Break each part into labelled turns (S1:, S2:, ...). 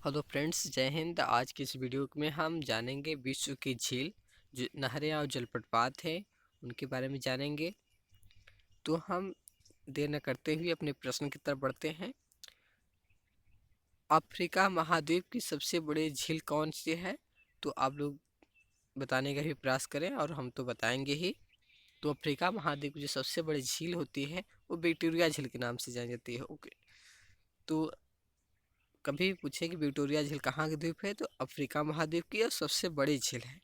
S1: Hello friends, जय हिंद। आज की इस वीडियो में हम जानेंगे विश्व की झील, जो नहरें और जलप्रपात हैं, उनके बारे में जानेंगे। तो हम देर न करते हुए अपने प्रश्न की तरफ बढ़ते हैं। अफ्रीका महाद्वीप की सबसे बड़ी झील कौन सी है? तो आप लोग बताने का भी प्रयास करें और हम तो बताएंगे ही। तो अफ्रीका महाद्वीप की जो सबसे बड़ी झील होती है वो विक्टोरिया झील के नाम से जानी जाती है। ओके, तो कभी पूछे कि विक्टोरिया झील कहाँ की द्वीप है, तो अफ्रीका महाद्वीप की और सबसे बड़ी झील है।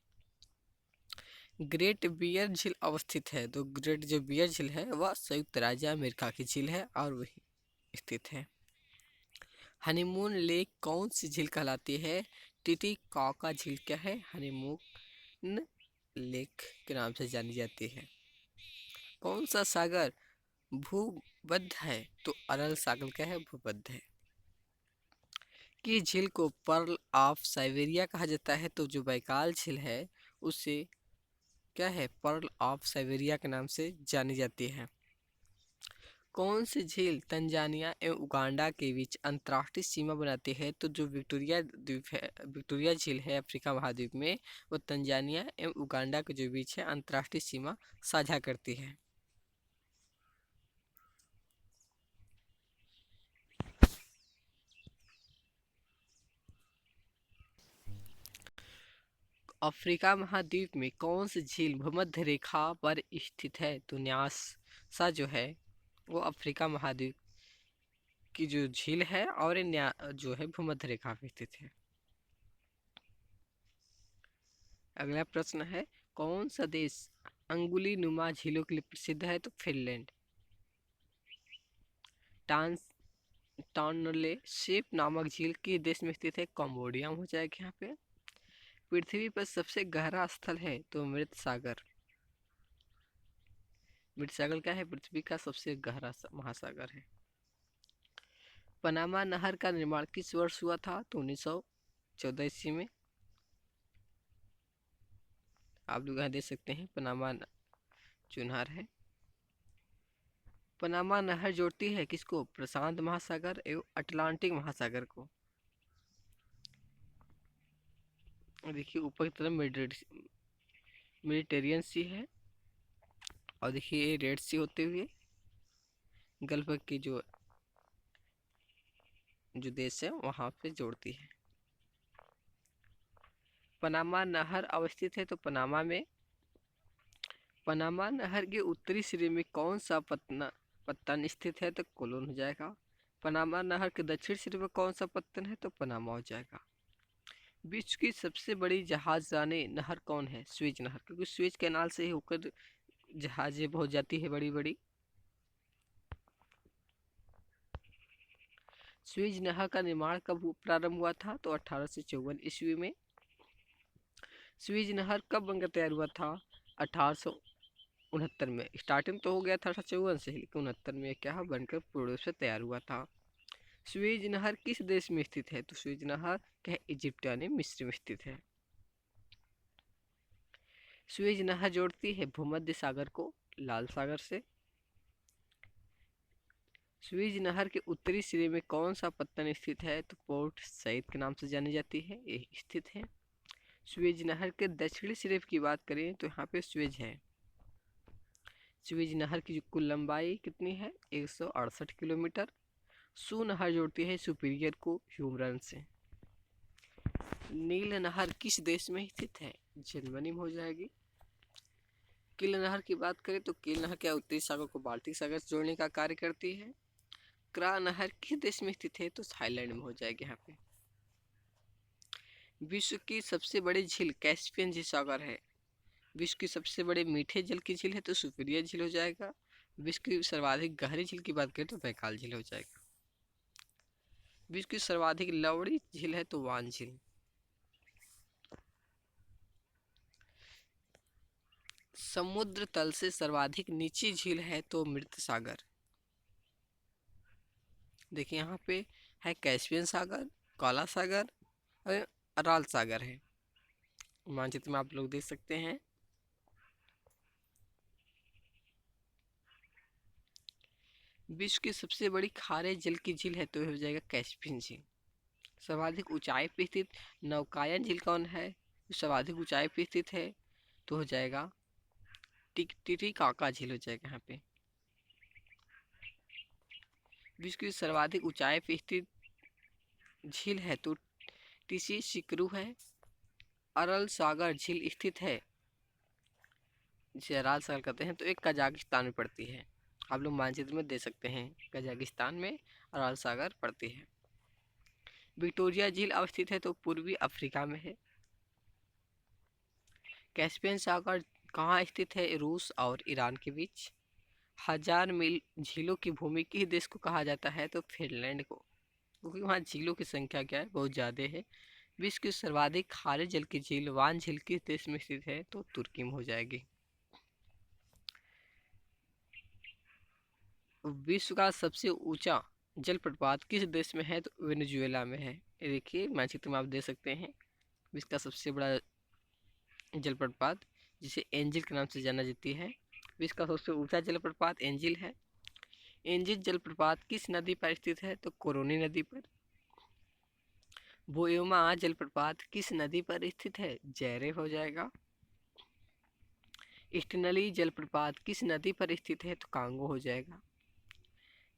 S1: ग्रेट बियर झील अवस्थित है, तो ग्रेट जो बियर झील है वह संयुक्त राज्य अमेरिका की झील है और वही स्थित है। हनीमून लेक कौन सी झील कहलाती है? टिटीकाका झील क्या है? हनीमून लेक के नाम से जानी जाती है। कौन सा सागर भूमध्य है? तो अरल सागर क्या है? भूमध्य है। कि झील को पर्ल ऑफ साइबेरिया कहा जाता है, तो जो बैकाल झील है उसे क्या है? पर्ल ऑफ साइबेरिया के नाम से जानी जाती है। कौन सी झील तंजानिया एवं उगांडा के बीच अंतर्राष्ट्रीय सीमा बनाती है? तो जो विक्टोरिया द्वीप है, विक्टोरिया झील है अफ्रीका महाद्वीप में, वो तंजानिया एवं उगांडा के जो बीच है अंतर्राष्ट्रीय सीमा साझा करती है। अफ्रीका महाद्वीप में कौन सी झील भूमध्य रेखा पर स्थित है? तो न्यासा जो है वो अफ्रीका महाद्वीप की जो झील है और ये जो है भूमध्य रेखा पर स्थित है। अगला प्रश्न है, कौन सा देश अंगुली नुमा झीलों के लिए प्रसिद्ध है? तो फिनलैंड। टांस टॉनले सेप नामक झील किस देश में स्थित है? कंबोडिया में हो जाएगा यहाँ पे। पृथ्वी पर सबसे गहरा स्थल है? तो मृत सागर। मृत सागर क्या है? पृथ्वी का सबसे गहरा महासागर है। पनामा नहर का निर्माण किस वर्ष हुआ था? तो 1914 ईस्वी में। आप लोग यहाँ देख सकते हैं पनामा जो नहर है। पनामा नहर जोड़ती है किसको? प्रशांत महासागर एवं अटलांटिक महासागर को। देखिए ऊपर की तरफ मेडिटेरियन सी है और देखिए ये रेड सी होते हुए गल्फ की जो देश है वहां पे जोड़ती है। पनामा नहर अवस्थित है, तो पनामा नहर के उत्तरी सिरे में कौन सा पत्तन स्थित है? तो कोलोन हो जाएगा। पनामा नहर के दक्षिण सिरे में कौन सा पत्तन है? तो पनामा हो जाएगा। विश्व की सबसे बड़ी जहाजरानी नहर कौन है? स्वेज नहर, क्योंकि स्वेज कैनाल से ही होकर जहाजें पहुंच जाती है बड़ी बड़ी। स्वेज नहर का निर्माण कब प्रारंभ हुआ था? तो 1854 ईस्वी में। स्वेज नहर कब बनकर तैयार हुआ था? 1869 में। स्टार्टिंग तो हो गया था 1854 से, लेकिन 69 में क्या बनकर पूर्ण रूप से तैयार हुआ था। स्वेज नहर किस देश में स्थित है? तो स्वेज नहर क्या है? इजिप्ट यानी मिस्र में स्थित है। स्वेज नहर जोड़ती है भूमध्य सागर को लाल सागर से। स्वेज नहर के उत्तरी सिरे में कौन सा पत्तन स्थित है? तो पोर्ट सईद के नाम से जानी जाती है, ये स्थित है। स्वेज नहर के दक्षिणी सिरे की बात करें तो यहाँ पे स्वेज है। स्वेज नहर की कुल लंबाई कितनी है? 168 किलोमीटर। सू नहर जोड़ती है सुपीरियर को ह्यूमरन से। नील नहर किस देश में स्थित है? जर्मनी में हो जाएगी। किल नहर की बात करें तो किल नहर क्या उत्तरी सागर को बाल्टिक सागर से जोड़ने का कार्य करती है। क्रा नहर किस देश में स्थित है? तो थाईलैंड में हो जाएगी यहाँ पे। विश्व की सबसे बड़ी झील कैस्पियन झील सागर है। विश्व की सबसे बड़े मीठे जल की झील है तो सुपीरियर झील हो जाएगा। विश्व की सर्वाधिक गहरी झील की बात करें तो बैकाल झील हो जाएगा। विश्व की सर्वाधिक लवड़ी झील है तो वान झील। समुद्र तल से सर्वाधिक नीची झील है तो मृत सागर। देखिए यहाँ पे है कैस्पियन सागर, काला सागर और अराल सागर है। मानचित्र में आप लोग देख सकते हैं। विश्व की सबसे बड़ी खारे जल की झील है तो हो जाएगा कैस्पियन झील। सर्वाधिक ऊंचाई पर स्थित नौकायन झील कौन है? जो सर्वाधिक ऊंचाई पर स्थित है तो हो जाएगा टिटीकाका झील हो जाएगा यहाँ पे। विश्व की सर्वाधिक ऊंचाई पर स्थित झील है तो टिसीसिक्रू है। अरल सागर झील स्थित है, जिसे अराल सागर कहते हैं, तो एक कजाकिस्तान में पड़ती है। आप लोग मानचित्र में दे सकते हैं, कजाकिस्तान में अराल सागर पड़ती है। विक्टोरिया झील अवस्थित है तो पूर्वी अफ्रीका में है। कैस्पियन सागर कहाँ स्थित है? रूस और ईरान के बीच। 1000 मील झीलों की भूमि किस देश को कहा जाता है? तो फिनलैंड को, क्योंकि वहाँ झीलों की संख्या क्या है? बहुत ज़्यादा है। विश्व की सर्वाधिक खारे जल की झील वान झील किस देश में स्थित है? तो तुर्की में हो जाएगी। विश्व का सबसे ऊंचा जलप्रपात किस देश में है? तो वेनेजुएला में है। ये देखिए मानचित्र में आप दे सकते हैं। विश्व का सबसे बड़ा जलप्रपात, जिसे एंजिल के नाम से जाना जाती है, विश्व का सबसे ऊंचा जलप्रपात एंजिल है। एंजिल जलप्रपात किस नदी पर स्थित है? तो कोरोनी नदी पर। बोयोमा जलप्रपात किस नदी पर स्थित है? जैरे हो जाएगा। इस्टनली जलप्रपात किस नदी पर स्थित है? तो कांगो हो जाएगा।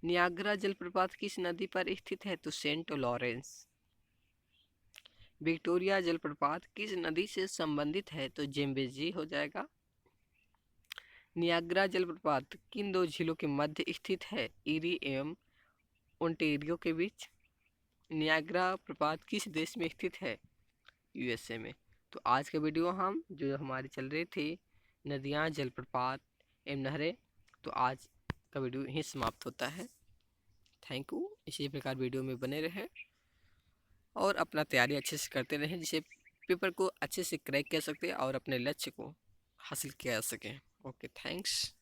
S1: नियाग्रा जलप्रपात किस नदी पर स्थित है? तो सेंट लॉरेंस। विक्टोरिया जलप्रपात किस नदी से संबंधित है? तो जेम्बेजी हो जाएगा। नियाग्रा जलप्रपात किन दो झीलों के मध्य स्थित है? इरी एवं ओंटेरियो के बीच। नियाग्रा प्रपात किस देश में स्थित है? यूएसए में। तो आज का वीडियो हम जो हमारी चल रही थी नदियाँ, जलप्रपात एवं नहरें, तो आज का वीडियो यहीं समाप्त होता है। Thank you. इसी प्रकार वीडियो में बने रहें और अपना तैयारी अच्छे से करते रहें, जिससे पेपर को अच्छे से क्रैक कर सकते और अपने लक्ष्य को हासिल किया जा सके। Okay, thanks.